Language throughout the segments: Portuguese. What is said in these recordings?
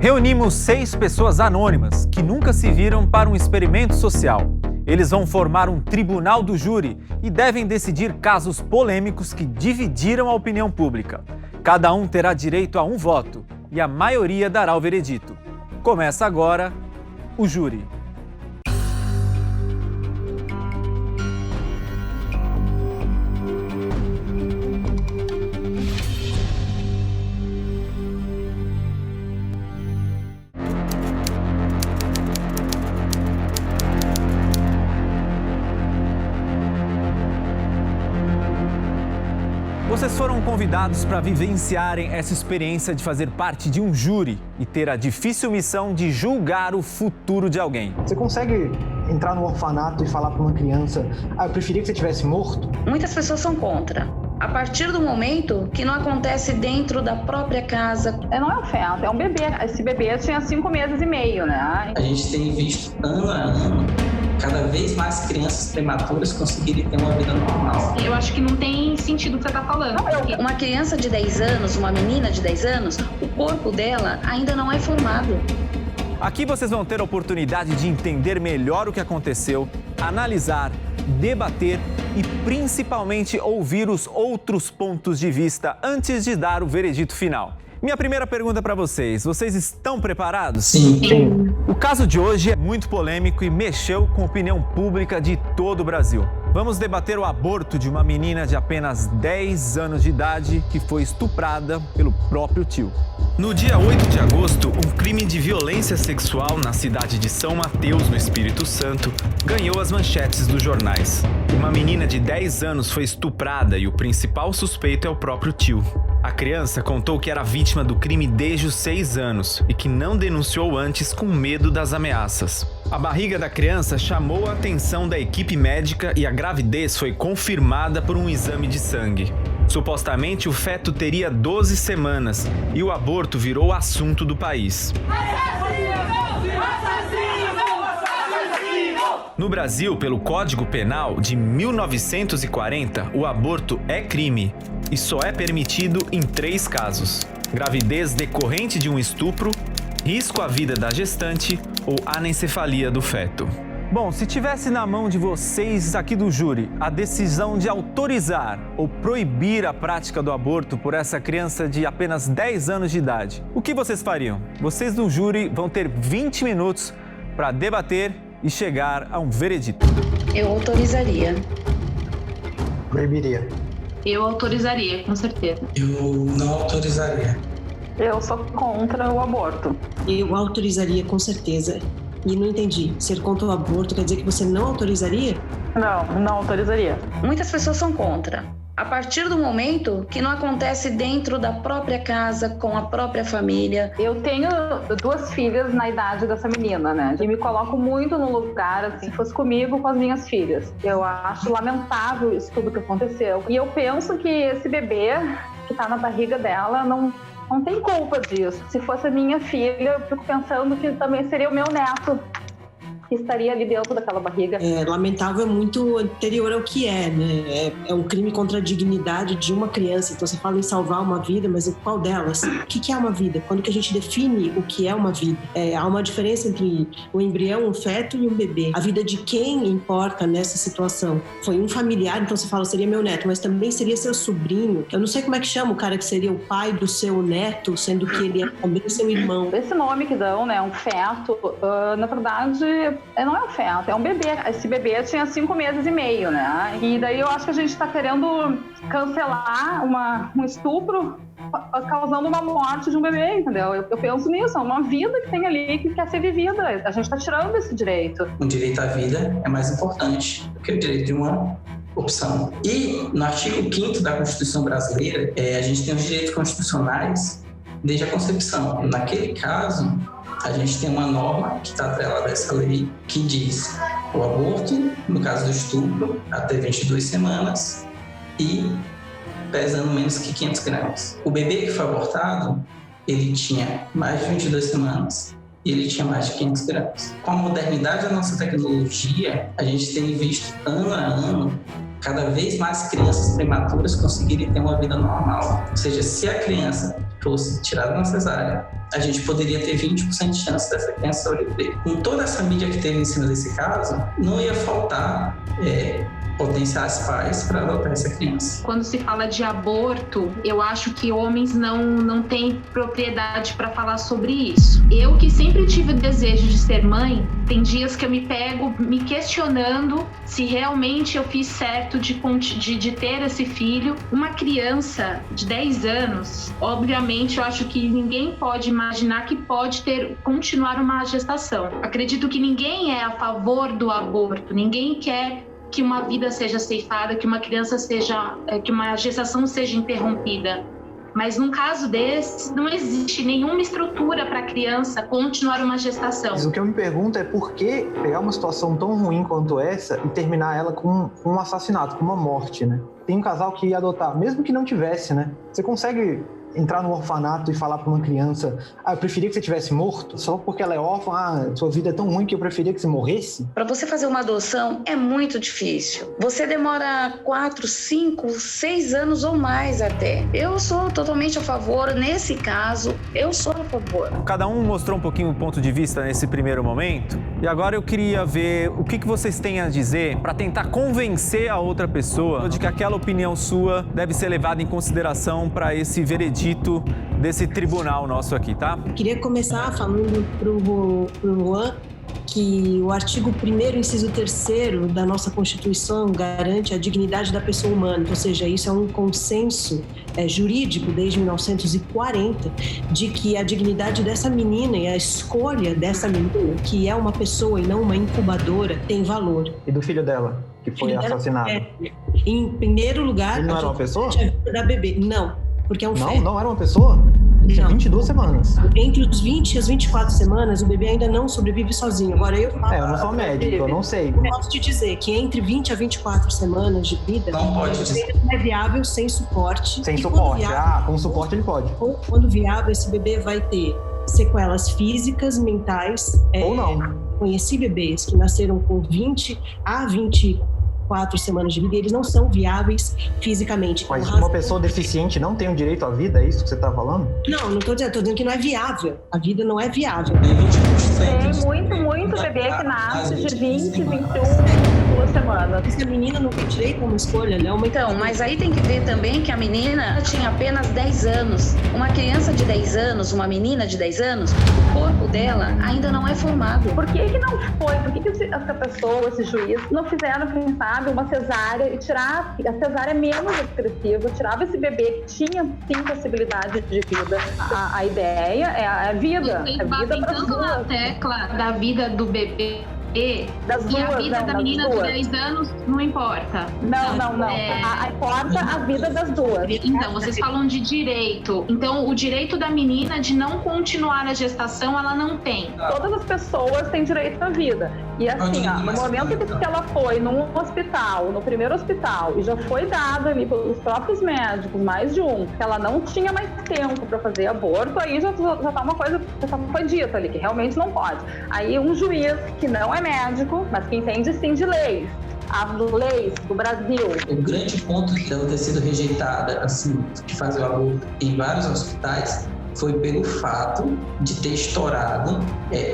Reunimos 6 pessoas anônimas que nunca se viram para um experimento social. Eles vão formar um tribunal do júri e devem decidir casos polêmicos que dividiram a opinião pública. Cada um terá direito a um voto e a maioria dará o veredito. Começa agora o júri. Vocês foram convidados para vivenciarem essa experiência de fazer parte de um júri e ter a difícil missão de julgar o futuro de alguém. Você consegue entrar no orfanato e falar para uma criança: eu preferia que você tivesse morto? Muitas pessoas são contra. A partir do momento que não acontece dentro da própria casa. Não é um feto, é um bebê. Esse bebê tinha 5 meses e meio, né? A gente tem visto ano a ano cada vez mais crianças prematuras conseguirem ter uma vida normal. Eu acho que não tem sentido o que você está falando. Uma criança de 10 anos, uma menina de 10 anos, o corpo dela ainda não é formado. Aqui vocês vão ter a oportunidade de entender melhor o que aconteceu, analisar, debater e principalmente ouvir os outros pontos de vista antes de dar o veredito final. Minha primeira pergunta para vocês estão preparados? Sim. O caso de hoje é muito polêmico e mexeu com a opinião pública de todo o Brasil. Vamos debater o aborto de uma menina de apenas 10 anos de idade que foi estuprada pelo próprio tio. No dia 8 de agosto, um crime de violência sexual na cidade de São Mateus, no Espírito Santo, ganhou as manchetes dos jornais. Uma menina de 10 anos foi estuprada e o principal suspeito é o próprio tio. A criança contou que era vítima do crime desde os 6 anos e que não denunciou antes com medo das ameaças. A barriga da criança chamou a atenção da equipe médica e a gravidez foi confirmada por um exame de sangue. Supostamente, o feto teria 12 semanas e o aborto virou assunto do país. No Brasil, pelo Código Penal de 1940, o aborto é crime e só é permitido em 3 casos: gravidez decorrente de um estupro, risco à vida da gestante ou anencefalia do feto. Bom, se tivesse na mão de vocês aqui do júri a decisão de autorizar ou proibir a prática do aborto por essa criança de apenas 10 anos de idade, o que vocês fariam? Vocês do júri vão ter 20 minutos para debater e chegar a um veredito. Eu autorizaria. Proibiria. Eu autorizaria, com certeza. Eu não autorizaria. Eu sou contra o aborto. Eu autorizaria, com certeza. E não entendi. Ser contra o aborto quer dizer que você não autorizaria? Não autorizaria. Muitas pessoas são contra. A partir do momento que não acontece dentro da própria casa, com a própria família. Eu tenho 2 filhas na idade dessa menina, né? E me coloco muito no lugar, assim, se fosse comigo, com as minhas filhas. Eu acho lamentável isso tudo que aconteceu. E eu penso que esse bebê que tá na barriga dela não tem culpa disso. Se fosse a minha filha, eu fico pensando que também seria o meu neto que estaria ali dentro daquela barriga. Lamentável é muito anterior ao que é, né? É um crime contra a dignidade de uma criança. Então você fala em salvar uma vida, mas qual delas? O que é uma vida? Quando que a gente define o que é uma vida? Há uma diferença entre um embrião, um feto e um bebê. A vida de quem importa nessa situação? Foi um familiar, então você fala, seria meu neto, mas também seria seu sobrinho. Eu não sei como é que chama o cara que seria o pai do seu neto, sendo que ele é também seu irmão. Esse nome que dão, né, um feto, na verdade, não é um feto, é um bebê. Esse bebê tinha 5 meses e meio, né? E daí eu acho que a gente está querendo cancelar um estupro causando uma morte de um bebê, entendeu? Eu penso nisso, é uma vida que tem ali que quer ser vivida. A gente está tirando esse direito. O direito à vida é mais importante do que o direito de uma opção. E no artigo 5º da Constituição brasileira, a gente tem os direitos constitucionais desde a concepção. Naquele caso, a gente tem uma norma que está atrelada a essa lei que diz o aborto, no caso do estupro, até 22 semanas e pesando menos que 500 gramas. O bebê que foi abortado, ele tinha mais de 22 semanas e ele tinha mais de 500 gramas. Com a modernidade da nossa tecnologia, a gente tem visto ano a ano cada vez mais crianças prematuras conseguirem ter uma vida normal. Ou seja, se a criança fosse tirada na cesárea, a gente poderia ter 20% de chance dessa criança sobreviver. Com toda essa mídia que teve em cima desse caso, não ia faltar potenciais pais para adotar essa criança. Quando se fala de aborto, eu acho que homens não têm propriedade para falar sobre isso. Eu, que sempre tive o desejo de ser mãe, tem dias que eu me pego me questionando se realmente eu fiz certo de ter esse filho. Uma criança de 10 anos, obviamente, eu acho que ninguém pode imaginar que pode continuar uma gestação. Acredito que ninguém é a favor do aborto, ninguém quer que uma vida seja ceifada, que uma criança que uma gestação seja interrompida. Mas num caso desse, não existe nenhuma estrutura para a criança continuar uma gestação. Mas o que eu me pergunto é por que pegar uma situação tão ruim quanto essa e terminar ela com um assassinato, com uma morte, né? Tem um casal que ia adotar, mesmo que não tivesse, né? Você consegue entrar no orfanato e falar para uma criança: eu preferia que você tivesse morto, só porque ela é órfã, sua vida é tão ruim que eu preferia que você morresse? Para você fazer uma adoção é muito difícil. Você demora 4, 5, 6 anos ou mais até. Eu sou totalmente a favor, nesse caso, eu sou a favor. Cada um mostrou um pouquinho o ponto de vista nesse primeiro momento. E agora eu queria ver o que vocês têm a dizer para tentar convencer a outra pessoa de que aquela opinião sua deve ser levada em consideração para esse veredito desse tribunal nosso aqui, tá? Queria começar falando pro Juan que o artigo 1º, inciso 3º da nossa Constituição garante a dignidade da pessoa humana, ou seja, isso é um consenso jurídico desde 1940 de que a dignidade dessa menina e a escolha dessa menina, que é uma pessoa e não uma incubadora, tem valor. E do filho dela, que foi assassinado? Em primeiro lugar... Ele não era uma pessoa? Da bebê, não. Porque é um feto. Não era uma pessoa? Ele tinha 22 semanas. Entre os 20 e as 24 semanas, o bebê ainda não sobrevive sozinho. Agora eu falo... eu não sou médico, eu não sei. Eu posso te dizer que entre 20 a 24 semanas de vida, não é viável sem suporte. Sem suporte? Viável, com suporte ele pode. Ou quando viável, esse bebê vai ter sequelas físicas, mentais. Ou não. Conheci bebês que nasceram com 20 a 24 semanas de vida e eles não são viáveis fisicamente. Mas uma pessoa deficiente não tem o direito à vida? É isso que você está falando? Não estou dizendo. Estou dizendo que não é viável. A vida não é viável. Tem muito bebê que nasce de 20, 21, 2 semanas. Essa menina não tem direito a uma escolha, né? Então, mas aí tem que ver também que a menina tinha apenas 10 anos. Uma criança de 10 anos, uma menina de 10 anos, o corpo dela ainda não é formado. Por que não foi? Por que essa pessoa, esse juiz, não fizeram, quem sabe, uma cesárea e tirar a cesárea menos expressiva, tirava esse bebê que tinha, sim, possibilidade de vida. A ideia é a vida. Vocês batem tanto na tecla da vida do bebê das e duas, a vida da menina de 10 anos não importa. Não. Importa a vida das duas. Então, vocês falam de direito. Então, o direito da menina de não continuar a gestação, ela não tem. Todas as pessoas têm direito à vida. E assim, no momento que ela foi num hospital, no primeiro hospital, e já foi dado ali pelos próprios médicos, mais de um, que ela não tinha mais tempo para fazer aborto, aí já tá uma coisa, já foi dita ali, que realmente não pode. Aí um juiz que não é médico, mas que entende sim de leis, as leis do Brasil. O grande ponto dela ter sido rejeitada, assim, de fazer o aborto em vários hospitais, foi pelo fato de ter estourado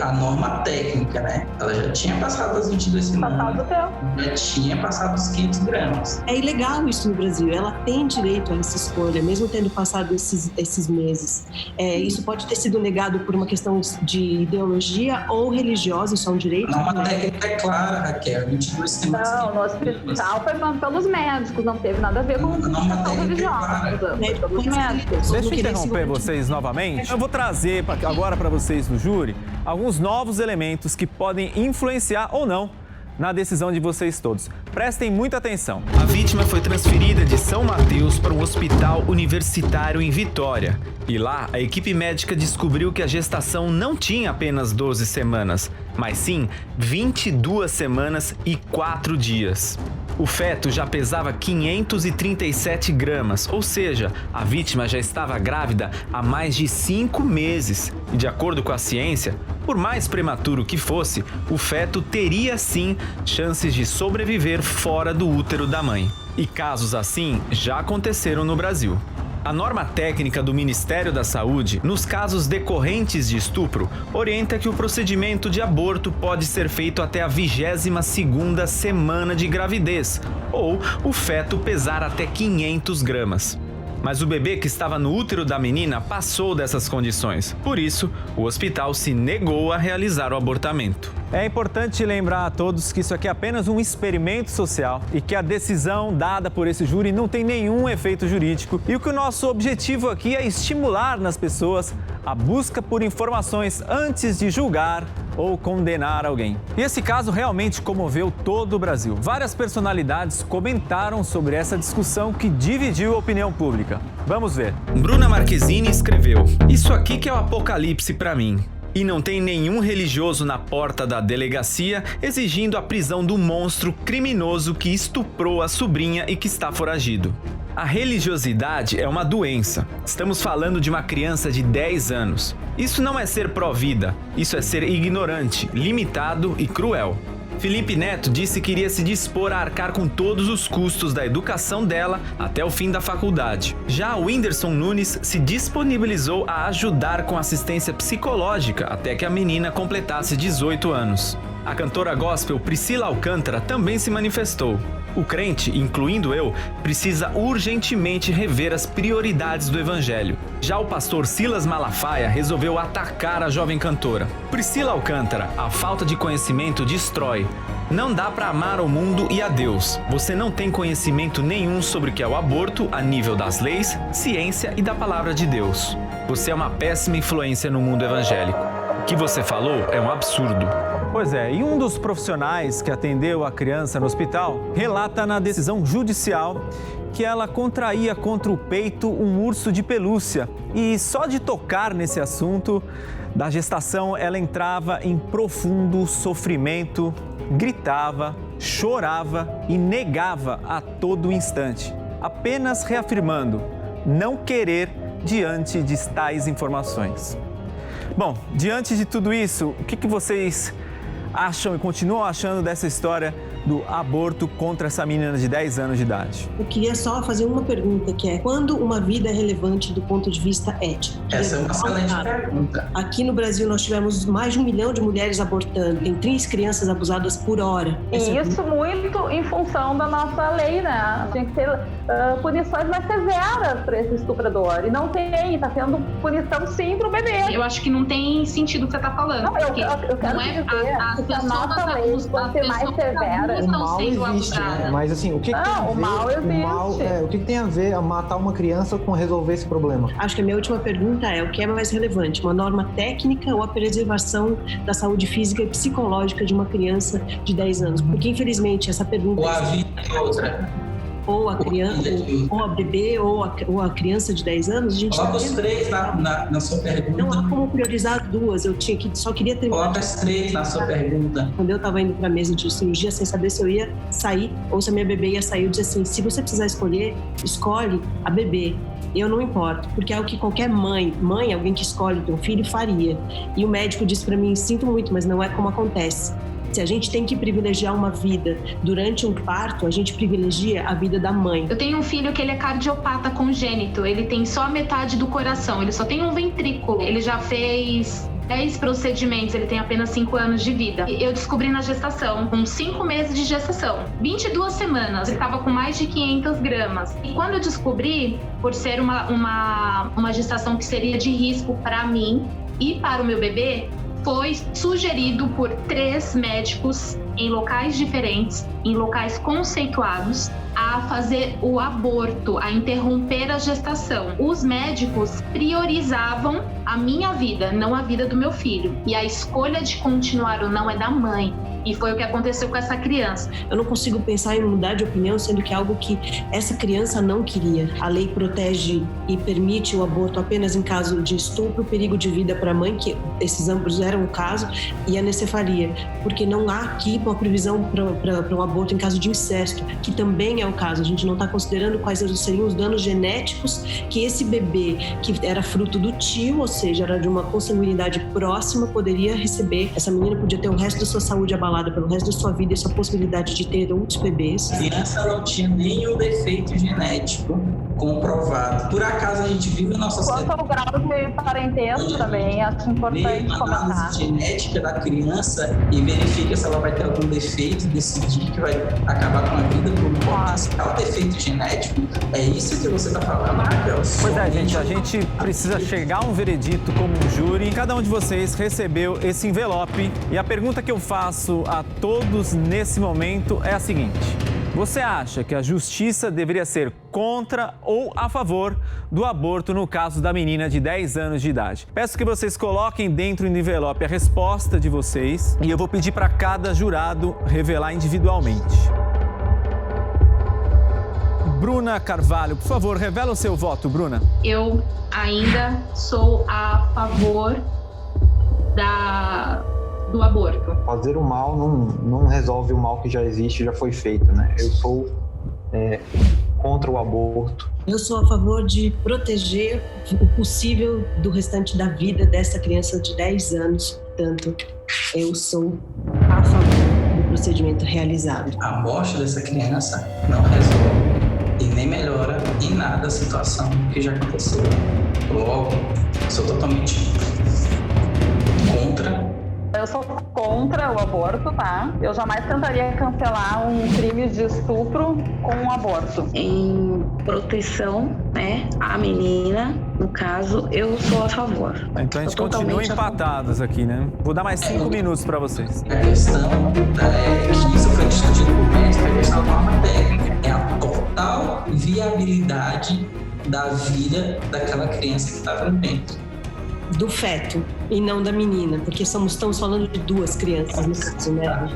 a norma técnica, né? Ela já tinha passado as 22 semanas, já tinha passado os 500 gramas. É ilegal isso no Brasil, ela tem direito a essa escolha, mesmo tendo passado esses meses. Isso pode ter sido negado por uma questão de ideologia ou religiosa, isso é um direito. A norma técnica é clara, Raquel, 22 semanas. Não, no hospital foi falando pelos médicos, não teve nada a ver com a questão religiosa. Deixa eu interromper vocês novamente. Eu vou trazer agora para vocês do júri alguns novos elementos que podem influenciar ou não na decisão de vocês todos. Prestem muita atenção. A vítima foi transferida de São Mateus para um hospital universitário em Vitória. E lá, a equipe médica descobriu que a gestação não tinha apenas 12 semanas, mas sim 22 semanas e 4 dias. O feto já pesava 537 gramas, ou seja, a vítima já estava grávida há mais de 5 meses. E de acordo com a ciência, por mais prematuro que fosse, o feto teria sim chances de sobreviver fora do útero da mãe. E casos assim já aconteceram no Brasil. A norma técnica do Ministério da Saúde, nos casos decorrentes de estupro, orienta que o procedimento de aborto pode ser feito até a 22ª semana de gravidez, ou o feto pesar até 500 gramas. Mas o bebê que estava no útero da menina passou dessas condições. Por isso, o hospital se negou a realizar o abortamento. É importante lembrar a todos que isso aqui é apenas um experimento social e que a decisão dada por esse júri não tem nenhum efeito jurídico. E o que o nosso objetivo aqui é estimular nas pessoas a busca por informações antes de julgar ou condenar alguém. E esse caso realmente comoveu todo o Brasil. Várias personalidades comentaram sobre essa discussão que dividiu a opinião pública. Vamos ver. Bruna Marquezine escreveu: "Isso aqui que é o apocalipse pra mim. E não tem nenhum religioso na porta da delegacia exigindo a prisão do monstro criminoso que estuprou a sobrinha e que está foragido." A religiosidade é uma doença. Estamos falando de uma criança de 10 anos. Isso não é ser pró-vida, isso é ser ignorante, limitado e cruel. Felipe Neto disse que iria se dispor a arcar com todos os custos da educação dela até o fim da faculdade. Já o Whindersson Nunes se disponibilizou a ajudar com assistência psicológica até que a menina completasse 18 anos. A cantora gospel Priscila Alcântara também se manifestou. O crente, incluindo eu, precisa urgentemente rever as prioridades do evangelho. Já o pastor Silas Malafaia resolveu atacar a jovem cantora. Priscila Alcântara, a falta de conhecimento destrói. Não dá para amar o mundo e a Deus. Você não tem conhecimento nenhum sobre o que é o aborto a nível das leis, ciência e da palavra de Deus. Você é uma péssima influência no mundo evangélico. O que você falou é um absurdo. Pois é, e um dos profissionais que atendeu a criança no hospital relata na decisão judicial que ela contraía contra o peito um urso de pelúcia. E só de tocar nesse assunto da gestação, ela entrava em profundo sofrimento, gritava, chorava e negava a todo instante, apenas reafirmando não querer diante de tais informações. Bom, diante de tudo isso, o que vocês acham e continuam achando dessa história do aborto contra essa menina de 10 anos de idade? Eu queria só fazer uma pergunta, que é: quando uma vida é relevante do ponto de vista ético? Essa é uma excelente pergunta. Aqui no Brasil nós tivemos mais de 1 milhão de mulheres abortando, tem 3 crianças abusadas por hora. E isso muito em função da nossa lei, né? Tinha que ter punições mais severas para esse estuprador. E não tem, tá tendo punição sim pro bebê. Eu acho que não tem sentido o que você tá falando. Não, eu quero dizer que a nossa lei pode ser mais severa. O mal existe, né? Mas assim, o que tem a ver? O mal existe. O que tem a ver a matar uma criança com resolver esse problema? Acho que a minha última pergunta é: o que é mais relevante, uma norma técnica ou a preservação da saúde física e psicológica de uma criança de 10 anos? Porque infelizmente essa pergunta... Ou a vida é outra. Ou a criança, ou a bebê, ou a criança de 10 anos, a gente... Coloca os 3 na sua pergunta. Não há como priorizar 2, só queria terminar. Coloca as 3 na sua pergunta. Quando eu estava indo para a mesa de cirurgia, sem saber se eu ia sair ou se a minha bebê ia sair, eu disse assim: se você precisar escolher, escolhe a bebê. Eu não importo, porque é o que qualquer mãe, alguém que escolhe o teu filho, faria. E o médico disse para mim: sinto muito, mas não é como acontece. Se a gente tem que privilegiar uma vida durante um parto, a gente privilegia a vida da mãe. Eu tenho um filho que ele é cardiopata congênito, ele tem só metade do coração, ele só tem um ventrículo. Ele já fez 10 procedimentos, ele tem apenas 5 anos de vida. Eu descobri na gestação, com 5 meses de gestação, 22 semanas, ele estava com mais de 500 gramas. E quando eu descobri, por ser uma gestação que seria de risco para mim e para o meu bebê, foi sugerido por 3 médicos em locais diferentes, em locais conceituados, a a fazer o aborto, a interromper a gestação. Os médicos priorizavam a minha vida, não a vida do meu filho. E a escolha de continuar ou não é da mãe. E foi o que aconteceu com essa criança. Eu não consigo pensar em mudar de opinião, sendo que é algo que essa criança não queria. A lei protege e permite o aborto apenas em caso de estupro, perigo de vida para a mãe, que esses ambos eram o caso, e anencefalia. Porque não há aqui uma previsão para um aborto em caso de incesto, que também é o caso. A gente não está considerando quais seriam os danos genéticos que esse bebê, que era fruto do tio, ou seja, era de uma consanguinidade próxima, poderia receber. Essa menina podia ter o resto da sua saúde abalada pelo resto da sua vida e sua possibilidade de ter outros bebês. A criança não tinha nenhum defeito genético comprovado. Por acaso a gente vive a nossa sociedade. Quanto ao grau de parentesco também, acho importante comentar. A análise genética da criança e verifica se ela vai ter algum defeito e decidir que vai acabar com a vida por um potencial defeito genético. É isso que você está falando, Raquel? Pois é, gente, a gente precisa chegar a um veredito como um júri. Cada um de vocês recebeu esse envelope e a pergunta que eu faço a todos nesse momento é a seguinte: você acha que a justiça deveria ser contra ou a favor do aborto no caso da menina de 10 anos de idade? Peço que vocês coloquem dentro do envelope a resposta de vocês e eu vou pedir para cada jurado revelar individualmente. Bruna Carvalho, por favor, revela o seu voto, Bruna. Eu ainda sou a favor do aborto. Fazer o mal não resolve o mal que já existe, já foi feito, né? Eu sou contra o aborto. Eu sou a favor de proteger o possível do restante da vida dessa criança de 10 anos. Portanto, eu sou a favor do procedimento realizado. A morte dessa criança não resolve e nem melhora em nada a situação que já aconteceu. Logo, sou totalmente contra. Eu sou contra o aborto, tá? Eu jamais tentaria cancelar um crime de estupro com um aborto. Em proteção, né, à menina, no caso, eu sou a favor. Então a gente continua empatados aqui, né? Vou dar mais 5 minutos para vocês. A questão é que isso foi discutido com o mestre, a questão da norma técnica é a total viabilidade da vida daquela criança que estava no peito. Do feto e não da menina, porque estamos falando de duas crianças, no caso, né?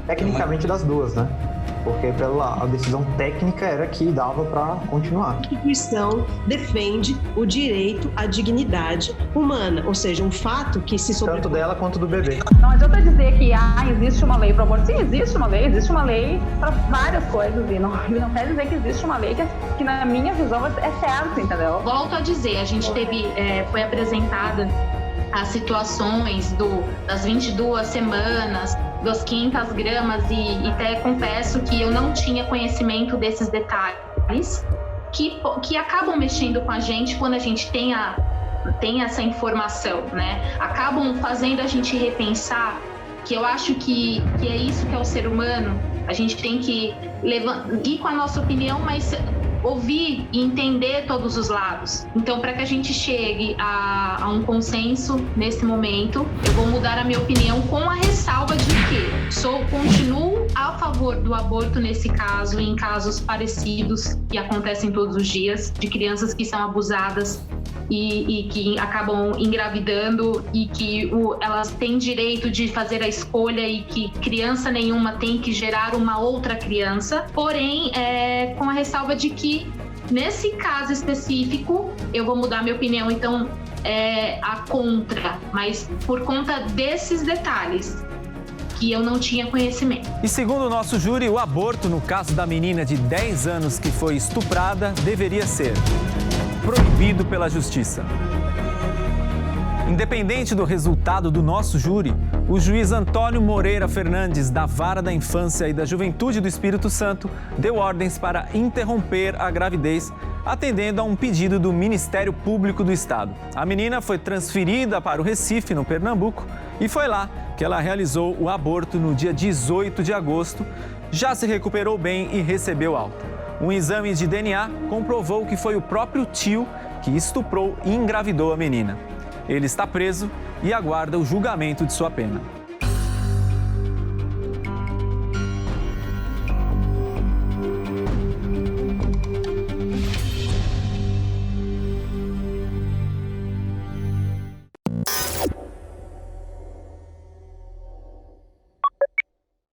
Tecnicamente das duas, né? Porque a decisão técnica era que dava para continuar. A Constituição defende o direito à dignidade humana, ou seja, um fato que se sobrepõe... Tanto dela quanto do bebê. Não adianta dizer que existe uma lei para o aborto. Sim, existe uma lei para várias coisas e não quer dizer que existe uma lei que na minha visão é certa, entendeu? Volto a dizer, a gente foi apresentada as situações das 22 semanas, das 500 gramas e até confesso que eu não tinha conhecimento desses detalhes que acabam mexendo com a gente quando a gente tem essa informação, né? Acabam fazendo a gente repensar, que eu acho que é isso que é o ser humano. A gente tem que ir com a nossa opinião, mas ouvir e entender todos os lados. Então, para que a gente chegue a um consenso nesse momento, eu vou mudar a minha opinião com a ressalva de que continuo a favor do aborto nesse caso e em casos parecidos que acontecem todos os dias, de crianças que são abusadas e que acabam engravidando e que elas têm direito de fazer a escolha e que criança nenhuma tem que gerar uma outra criança, porém com a ressalva de que nesse caso específico eu vou mudar minha opinião, então a contra, mas por conta desses detalhes que eu não tinha conhecimento. E segundo o nosso júri, o aborto no caso da menina de 10 anos que foi estuprada deveria ser proibido pela justiça. Independente do resultado do nosso júri, o juiz Antônio Moreira Fernandes, da Vara da Infância e da Juventude do Espírito Santo, deu ordens para interromper a gravidez, atendendo a um pedido do Ministério Público do Estado. A menina foi transferida para o Recife, no Pernambuco, e foi lá que ela realizou o aborto no dia 18 de agosto, já se recuperou bem e recebeu alta. Um exame de DNA comprovou que foi o próprio tio que estuprou e engravidou a menina. Ele está preso e aguarda o julgamento de sua pena.